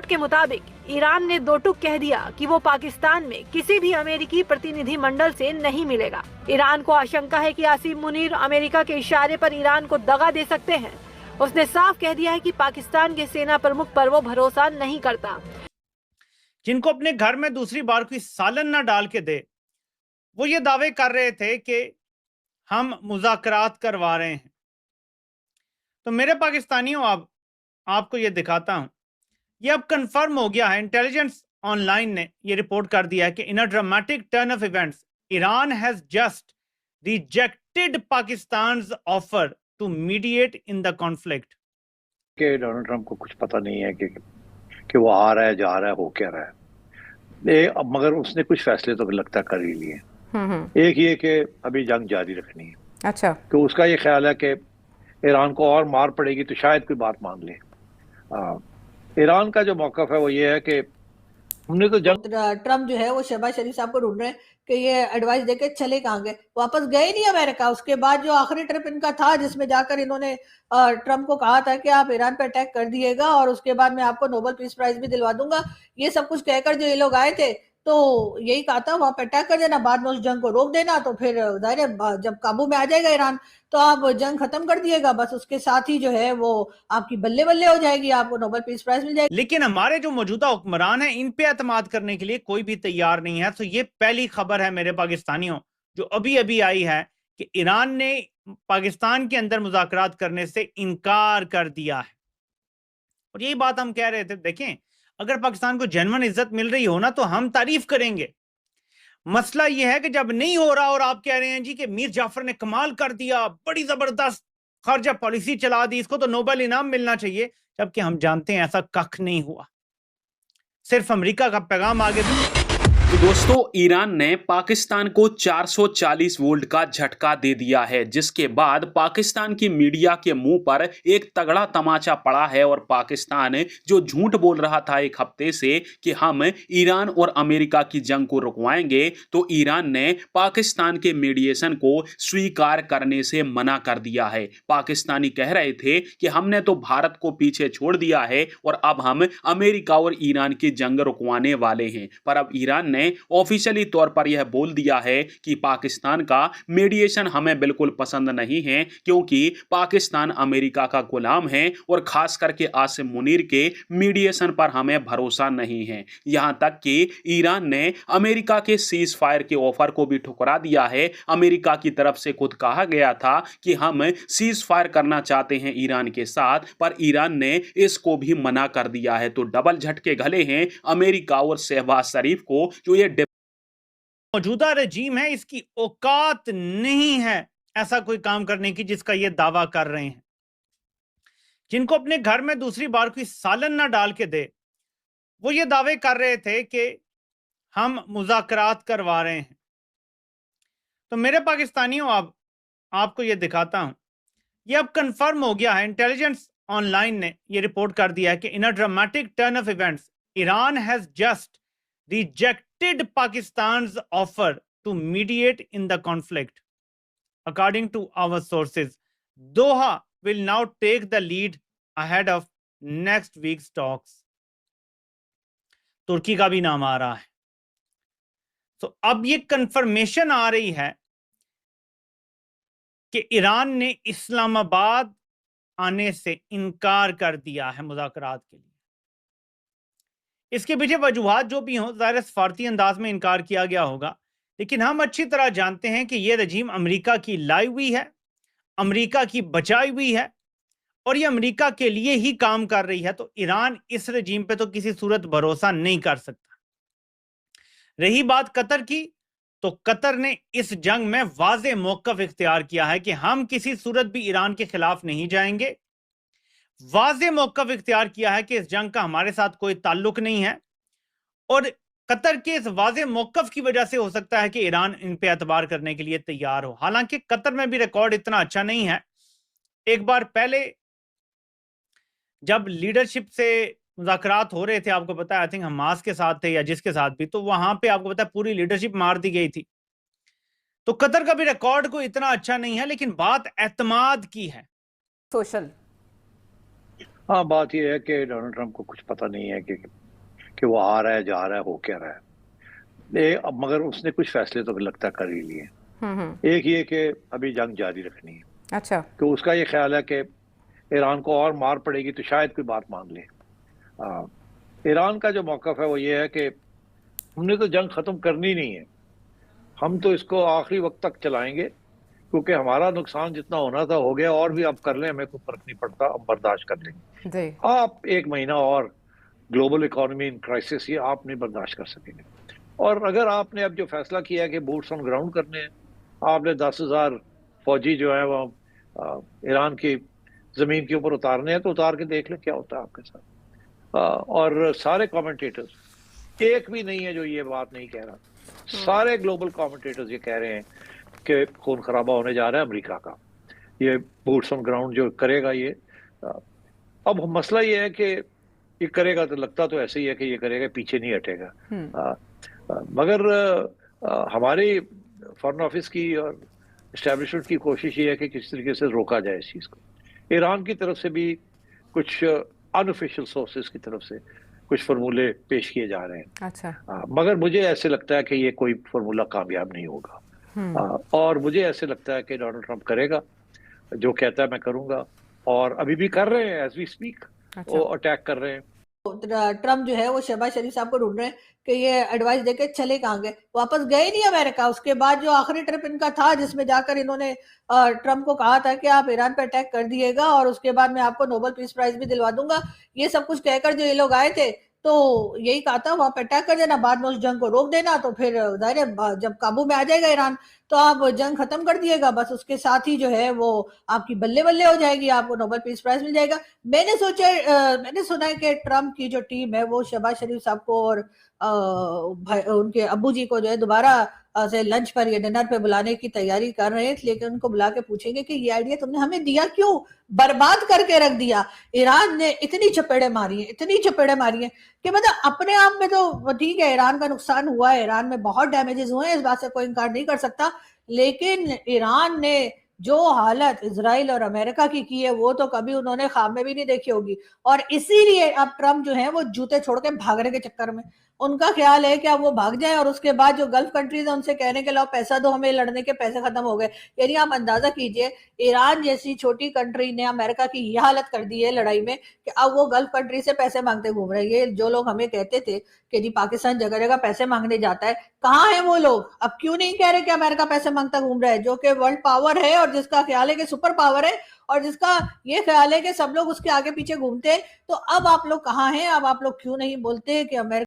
Report के मुताबिक Iran ने दो टूक कह दिया कि वो पाकिस्तान में किसी भी अमेरिकी प्रतिनिधि मंडल से नहीं मिलेगा। ईरान को आशंका है कि आसिम मुनीर अमेरिका के इशारे पर ईरान को दगा दे सकते हैं। उसने साफ कह दिया है कि पाकिस्तान के सेना प्रमुख पर वो भरोसा नहीं करता। जिनको अपने घर में दूसरी बार कोई सालन ना डाल के दे, वो ये दावे कर रहे थे कि हम मुज़ाकरात करवा रहे हैं। तो मेरे पाकिस्तानियों, अब आपको ये दिखाता हूं, ये अब कंफर्म हो गया है। इंटेलिजेंस ऑनलाइन ने ये रिपोर्ट कर दिया है कि in a dramatic turn of events Iran has just rejected Pakistan's offer to mediate in the conflict. कि डोनाल्ड ट्रंप को कुछ पता नहीं है कि वो आ रहा है, जा रहा है, हो क्या रहा है। अब मगर उसने कुछ फैसले तो लगता कर ही लिए। एक ये कि अभी जंग जारी रखनी है। अच्छा। तो उसका ये ख्याल है कि ईरान को और मार पड़ेगी तो शायद कोई बात मान ले। ईरान का जो मौकफ है वो ये है कि हमने तो ट्रम्प जो है वो शहबाज शरीफ साहब को ढूंढ रहे हैं कि ये एडवाइस देके चले कहाँ गए, वापस गए नहीं अमेरिका। उसके बाद जो आखिरी ट्रिप इनका था जिसमें जाकर इन्होंने ट्रम्प को कहा था कि आप ईरान पर अटैक कर दिएगा और उसके बाद मैं आपको नोबेल पीस प्राइज भी दिलवा दूंगा, ये सब कुछ कहकर जो ये लोग आए थे तो यही कहा था वहां पर अटैक कर देना, बाद में उस जंग को रोक देना। तो फिर जाहिर है जब काबू में आ जाएगा ईरान तो आप जंग खत्म कर दिएगा, बस उसके साथ ही जो है वो आपकी बल्ले बल्ले हो जाएगी, आपको नोबेल पीस प्राइज मिल जाएगी। लेकिन हमारे जो मौजूदा हुक्मरान हैं इन पे एतमाद करने के लिए कोई भी तैयार नहीं है। तो ये पहली खबर है मेरे पाकिस्तानियों जो अभी अभी आई है कि ईरान ने पाकिस्तान के अंदर मुज़ाकरात करने से इनकार कर दिया है। और यही बात हम कह रहे थे, देखें अगर पाकिस्तान को जेन्युइन इज्जत मिल रही हो ना तो हम तारीफ करेंगे। मसला यह है कि जब नहीं हो रहा और आप कह रहे हैं जी कि मीर जाफर ने कमाल कर दिया, बड़ी जबरदस्त खारजा पॉलिसी चला दी, इसको तो नोबेल इनाम मिलना चाहिए, जबकि हम जानते हैं ऐसा कख नहीं हुआ, सिर्फ अमेरिका का पैगाम आगे। तो दोस्तों, ईरान ने पाकिस्तान को 440 वोल्ट का झटका दे दिया है, जिसके बाद पाकिस्तान की मीडिया के मुंह पर एक तगड़ा तमाचा पड़ा है। और पाकिस्तान जो झूठ बोल रहा था एक हफ्ते से कि हम ईरान और अमेरिका की जंग को रुकवाएंगे, तो ईरान ने पाकिस्तान के मीडिएशन को स्वीकार करने से मना कर दिया है। पाकिस्तानी कह रहे थे कि हमने तो भारत को पीछे छोड़ दिया है और अब हम अमेरिका और ईरान की जंग रुकवाने वाले हैं। पर अब ईरान ने ऑफिशियली तौर पर यह बोल दिया है कि पाकिस्तान का मीडिएशन हमें बिल्कुल पसंद नहीं है, क्योंकि पाकिस्तान अमेरिका का गुलाम है और खास करके आसिम मुनीर के मीडिएशन पर हमें भरोसा नहीं है। यहां तक कि ईरान ने अमेरिका के सीज फायर के ऑफर को भी ठुकरा दिया है। अमेरिका की तरफ से खुद कहा गया था कि हम सीज फायर करना चाहते हैं ईरान के साथ, पर ईरान ने इसको भी मना कर दिया है। तो डबल झटके घले हैं अमेरिका और शहबाज शरीफ को। जो ये मौजूदा रजीम है इसकी औकात नहीं है ऐसा कोई काम करने की जिसका ये दावा कर रहे हैं। जिनको अपने घर में दूसरी बार कोई सालन ना डाल के दे, वो ये दावे कर रहे थे कि हम मुज़ाकरात करवा रहे हैं। तो मेरे पाकिस्तानियों, अब आपको ये दिखाता हूं, ये अब कंफर्म हो गया है। इंटेलिजेंस ऑनलाइन ने ये रिपोर्ट कर दिया है कि in a dramatic turn of events Iran has just rejected Pakistan's offer to mediate in the conflict. According to our sources, Doha will now take the lead ahead of next week's talks. तुर्की का भी नाम आ रहा है। तो अब ये confirmation आ रही है कि ईरान ने इस्लामाबाद आने से इनकार कर दिया है मुज़ाकरात के लिए। इसके पीछे वजूहात जो भी हों, ज़ाहिर सफारती अंदाज में इनकार किया गया होगा, लेकिन हम अच्छी तरह जानते हैं कि यह रजीम अमेरिका की लाई हुई है, अमेरिका की बचाई हुई है और ये अमेरिका के लिए ही काम कर रही है। तो ईरान इस रजीम पे तो किसी सूरत भरोसा नहीं कर सकता। रही बात कतर की, तो कतर ने इस जंग में वाज़े मौक़िफ़ इख्तियार किया है कि हम किसी सूरत भी ईरान के खिलाफ नहीं जाएंगे। वाज़े मौक़िफ़ इख्तियार किया है कि इस जंग का हमारे साथ कोई ताल्लुक नहीं है। और कतर के इस वाज़े मौक़िफ़ की वजह से हो सकता है कि ईरान इन पे एतबार करने के लिए तैयार हो। हालांकि कतर में भी रिकॉर्ड इतना अच्छा नहीं है। एक बार पहले जब लीडरशिप से मुज़ाकरात हो रहे थे, आपको पता है, आई थिंक हमास के साथ थे या जिसके साथ भी, तो वहां पे आपको पता है पूरी लीडरशिप मार दी गई थी। तो कतर का भी रिकॉर्ड कोई इतना अच्छा नहीं है, लेकिन बात एतमाद की है। सोशल हाँ, बात यह है कि डोनाल्ड ट्रंप को कुछ पता नहीं है कि वो आ रहा है, जा रहा है, हो क्या रहा है। अब मगर उसने कुछ फैसले तो लगता कर ही लिए। एक ये कि अभी जंग जारी रखनी है। अच्छा। तो उसका ये ख्याल है कि ईरान को और मार पड़ेगी तो शायद कोई बात मान ले। ईरान का जो मौक़िफ़ है वो ये है कि हमने तो जंग ख़त्म करनी नहीं है, हम तो इसको आखिरी वक्त तक चलाएंगे, क्योंकि हमारा नुकसान जितना होना था हो गया, और भी आप कर लें, हमें कोई फर्क नहीं पड़ता, हम बर्दाश्त कर लेंगे। जी। आप एक महीना और ग्लोबल इकोनॉमी इन क्राइसिस, ये आप नहीं बर्दाश्त कर सकेंगे। और अगर आपने अब जो फैसला किया है कि बूट्स ऑन ग्राउंड करने हैं, आपने 10,000 फौजी जो है वो ईरान की जमीन के ऊपर उतारने हैं, तो उतार के देख लें क्या होता है आपके साथ। और सारे कमेंटेटर्स, एक भी नहीं है जो ये बात नहीं कह रहा, सारे ग्लोबल कमेंटेटर्स ये कह रहे हैं कि खून खराबा होने जा रहा है अमेरिका का, ये बूट्स ऑन ग्राउंड जो करेगा ये। अब मसला ये है कि ये करेगा तो लगता तो ऐसे ही है कि ये करेगा, पीछे नहीं हटेगा। मगर हमारी फॉरेन ऑफिस की और इस्टेब्लिशमेंट की कोशिश ये है कि किस तरीके से रोका जाए इस चीज़ को। ईरान की तरफ से भी कुछ अनऑफिशियल सोर्सेज की तरफ से कुछ फार्मूले पेश किए जा रहे हैं। अच्छा। मगर मुझे ऐसे लगता है कि ये कोई फार्मूला कामयाब नहीं होगा। और मुझे ऐसे लगता है कि डोनाल्ड ट्रंप करेगा जो कहता है, मैं करूंगा, और अभी भी कर रहे हैं, एज वी स्पीक वो अटैक कर रहे हैं। ट्रम्प जो है वो शहबाज शरीफ साहब को ढूंढ रहे हैं कि ये एडवाइस देके चले कहाँ गए, वापस गए नहीं अमेरिका। उसके बाद जो आखिरी ट्रिप इनका था जिसमें जाकर इन्होंने ट्रम्प को कहा था कि आप ईरान पर अटैक कर दिएगा और उसके बाद मैं आपको नोबेल पीस प्राइज भी दिलवा दूंगा, ये सब कुछ कहकर जो ये लोग आए थे, तो यही कहा था वहां पर अटैक कर देना, बाद में उस जंग को रोक देना, तो फिर जाहिर है जब काबू में आ जाएगा ईरान तो आप जंग खत्म कर दिएगा, बस उसके साथ ही जो है वो आपकी बल्ले बल्ले हो जाएगी, आपको नोबेल पीस प्राइज मिल जाएगा। मैंने सुना है कि ट्रम्प की जो टीम है वो शहबाज शरीफ साहब को और उनके अब्बू जी को जो है दोबारा से लंच पर या डिनर पे बुलाने की तैयारी कर रहे हैं, लेकिन उनको बुला के पूछेंगे कि ये आइडिया तुमने हमें दिया क्यों, बर्बाद करके रख दिया। ईरान ने इतनी चपेड़े मारी है, इतनी चपेड़े मारी है कि मतलब अपने आप में तो ठीक है, ईरान का नुकसान हुआ है, ईरान में बहुत डैमेजेस हुए हैं, इस बात से कोई इनकार नहीं कर सकता, लेकिन ईरान ने जो हालत इजराइल और अमेरिका की है वो तो कभी उन्होंने ख्वाब में भी नहीं देखी होगी। और इसीलिए अब ट्रम्प जो है वो जूते छोड़ के भागने के चक्कर में, उनका ख्याल है कि अब वो भाग जाए और उसके बाद जो गल्फ कंट्रीज है उनसे कहने के लाओ पैसा दो हमें, लड़ने के पैसे खत्म हो गए। यानी आप अंदाजा कीजिए ईरान जैसी छोटी कंट्री ने अमेरिका की यह हालत कर दी है लड़ाई में कि अब वो गल्फ कंट्री से पैसे मांगते घूम रहे हैं। ये जो लोग हमें कहते थे कि जी पाकिस्तान जगह जगह पैसे मांगने जाता है, कहाँ है वो लोग? अब क्यों नहीं कह रहे कि अमेरिका पैसे मांगता घूम रहा है, जो कि वर्ल्ड पावर है और जिसका ख्याल है कि सुपर पावर है और जिसका ये ख्याल है कि सब लोग उसके आगे पीछे घूमते हैं। तो अब आप लोग कहाँ हैं? अब आप लोग क्यों नहीं बोलते कि अमेरिका